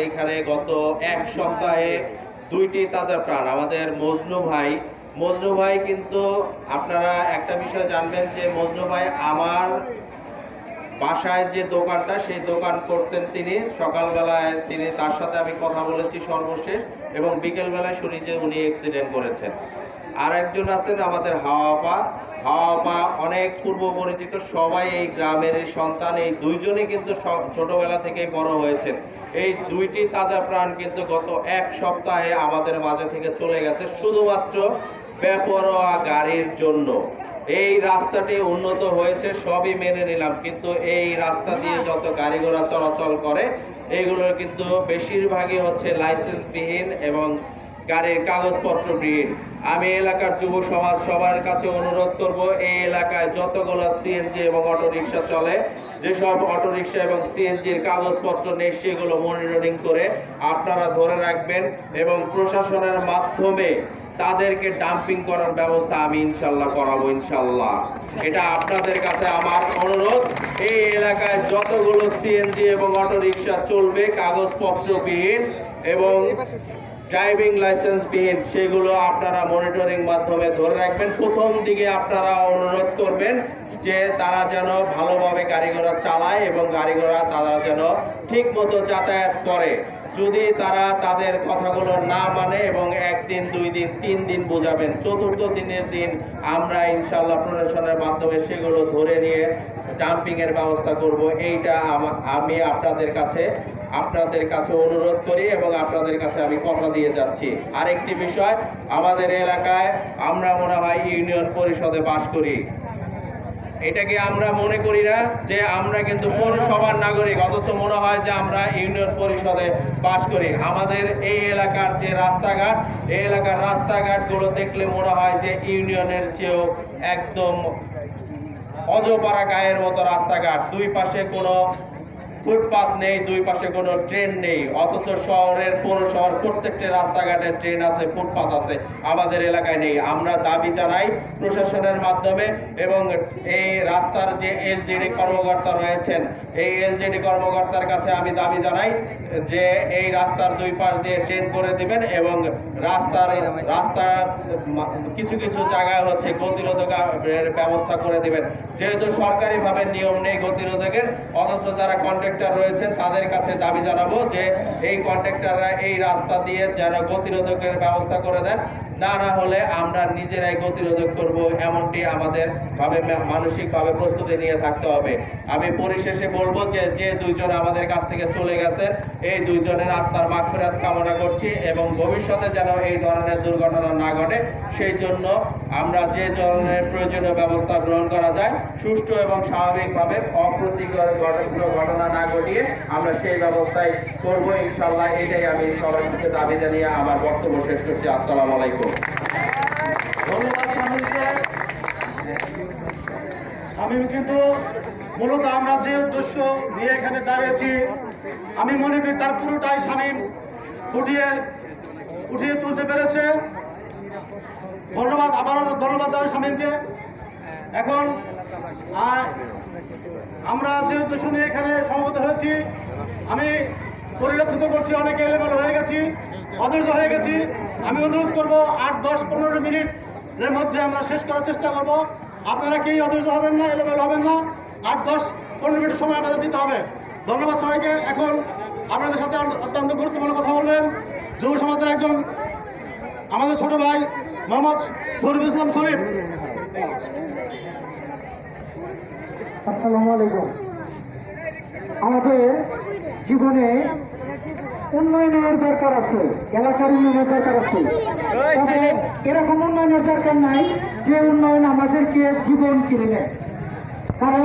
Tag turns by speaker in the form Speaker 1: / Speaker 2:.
Speaker 1: এইখানে গত এক সপ্তাহে দুইটি তাজা প্রাণ আমাদের মজনু ভাই কিন্তু আপনারা একটা বিষয় জানবেন যে মজনু ভাই আমার বাসায় যে দোকানটা সেই দোকান করতেন তিনি সকালবেলায় তার সাথে আমি কথা বলেছি সর্বশেষ এবং বিকেলবেলায় শুনি যে উনি অ্যাক্সিডেন্ট করেছেন। আর একজন আছেন আমাদের হাওয়া আপা অনেক পূর্ব পরিচিত, সবাই এই গ্রামের সন্তান। এই দুইজনই কিন্তু ছোটবেলা থেকেই বড় হয়েছেন। এই দুইটি তাজা প্রাণ কিন্তু গত এক সপ্তাহে আমাদের মাঝে থেকে চলে গেছে শুধুমাত্র বেপরোয়া গাড়ির জন্য। এই রাস্তাটি উন্নত হয়েছে সবই মেনে নিলাম, কিন্তু এই রাস্তা দিয়ে যত গাড়ি ঘোড়া চলাচল করে এইগুলোর কিন্তু বেশিরভাগই হচ্ছে লাইসেন্সবিহীন এবং গাড়ির কাগজপত্রবিহীন। আমি এলাকার যুব সমাজ সবার কাছে অনুরোধ করব, এই এলাকায় যতগুলো সিএনজি এবং অটোরিকশা চলে, যেসব অটোরিকশা এবং সিএনজির কাগজপত্র নেই সেগুলো মনিটরিং করে আপনারা ধরে রাখবেন এবং প্রশাসনের মাধ্যমে তাদেরকে ডাম্পিং করার ব্যবস্থা আমি ইনশাল্লাহ করাবো। ইনশাল্লাহ এটা আপনাদের কাছে আমার অনুরোধ। এই এলাকায় যতগুলো সিএনজি এবং অটোরিকশা চলবে কাগজপত্রবিহীন এবং ড্রাইভিং লাইসেন্সবিহীন সেগুলো আপনারা মনিটরিং মাধ্যমে ধরে রাখবেন। প্রথম দিকে আপনারা অনুরোধ করবেন যে তারা যেন ভালোভাবে গাড়ি ঘোড়া চালায় এবং গাড়ি ঘোড়া তারা যেন ঠিক মতো যাতায়াত করে। যদি তারা তাদের কথাগুলো না মানে এবং একদিন, 2 দিন, 3 দিন বোঝাবেন, চতুর্থ দিনের দিন আমরা ইনশাল্লাহ প্রশাসনের মাধ্যমে সেগুলো ধরে নিয়ে ডাম্পিং এর ব্যবস্থা করব। এইটা আমি আপনাদের কাছে অনুরোধ করি এবং আপনাদের কাছে আমি কথা দিয়ে যাচ্ছি। আরেকটি বিষয়, আমাদের এলাকায় আমরা মনে হয় ইউনিয়ন পরিষদে বাস করি। এটাকে আমরা মনে করি না যে আমরা কিন্তু পৌরসভার নাগরিক, অথচ মনে হয় যে আমরা ইউনিয়ন পরিষদে বাস করি। আমাদের এই এলাকার যে রাস্তাঘাট, এই এলাকার রাস্তাঘাটগুলো দেখলে মনে হয় যে ইউনিয়নের চেয়েও একদম অজপাড়া গায়ের মতো রাস্তাঘাট। দুই পাশে কোনো ফুটপাত নেই, দুই পাশে কোনো ট্রেন নেই, অথচ পৌরশহর প্রত্যেকটা রাস্তাঘাটে ট্রেন আছে, ফুটপাত আছে, আমাদের এলাকায় নেই। আমরা দাবি জানাই প্রশাসনের মাধ্যমে এবং এই রাস্তার যে এলজিডি কর্মকর্তা রয়েছেন, এই এলজিডি কর্মকর্তার কাছে আমি দাবি জানাই যে এই রাস্তার দুই পাশ দিয়ে ট্রেন করে দিবেন এবং রাস্তার কিছু কিছু জায়গায় হচ্ছে গতিরোধকের ব্যবস্থা করে দিবেন। যেহেতু সরকারিভাবে নিয়ম নেই গতিরোধকের, অথচ যারা কন্ট্রাক্টর রয়েছে তাদের কাছে দাবি জানাবো যে এই কন্ট্রাক্টররা এই রাস্তা দিয়ে যেন গতিরোধকের ব্যবস্থা করে দেন, না হলে আমরা নিজেরাই গতিরোধক করব, এমনটি আমাদের মানসিকভাবে প্রস্তুতি নিয়ে থাকতে হবে। আমি পরিশেষে বলবো যে দুইজন আমাদের কাছ থেকে চলে গেছে, এই দুইজনের আত্মার মাগফিরাত কামনা করছি এবং ভবিষ্যতে যেন এই ধরনের দুর্ঘটনা না ঘটে সেই জন্য আমরা যে ধরনের প্রয়োজনীয় ব্যবস্থা গ্রহণ করা যায় সুষ্ঠু এবং স্বাভাবিকভাবে অপ্রীতিকর ঘটনা না ঘটিয়ে আমরা সেই ব্যবস্থাই করবো ইনশাল্লাহ। এটাই আমি সবার কাছে দাবি জানিয়ে আমার বক্তব্য শেষ করছি। আসসালামু আলাইকুম।
Speaker 2: ধন্যবাদ শামীমকে। শামীম কিন্তু মূলত আমরা যে উদ্দেশ্য নিয়ে এখানে দাঁড়িয়েছি আমি মনে করি তার পুরোটাই শামীম উঠিয়ে তুলতে পেরেছে। ধন্যবাদ, আবারও ধন্যবাদ জানাই শামীমকে। এখন আমরা যে উদ্দেশ্য নিয়ে এখানে সমবেত হয়েছি আমি পরিলক্ষিত করছি অনেকে এলোমেলো হয়ে গেছি, অধৈর্য হয়ে গেছি। আমি অনুরোধ করব 8-10-15 মিনিটের মধ্যে আমরা শেষ করার চেষ্টা করব। আপনারা কেউ অধৈর্য হবেন না, এলোমেলো হবেন না। 8-10-15 মিনিট সময় আমাদের দিতে হবে। ধন্যবাদ সবাইকে। এখন আপনাদের সাথে অত্যন্ত গুরুত্বপূর্ণ কথা বলবেন যুব সমাজের একজন আমাদের ছোট ভাই মোহাম্মদ শরীফ ইসলাম শরীফ।
Speaker 3: আসসালামু আলাইকুম। আমাদের জীবনে উন্নয়নের দরকার আছে, এলাকার উন্নয়নের দরকার আছে, তবে এরকম উন্নয়নের দরকার নাই যে উন্নয়ন আমাদেরকে জীবন কিনে নেয়। কারণ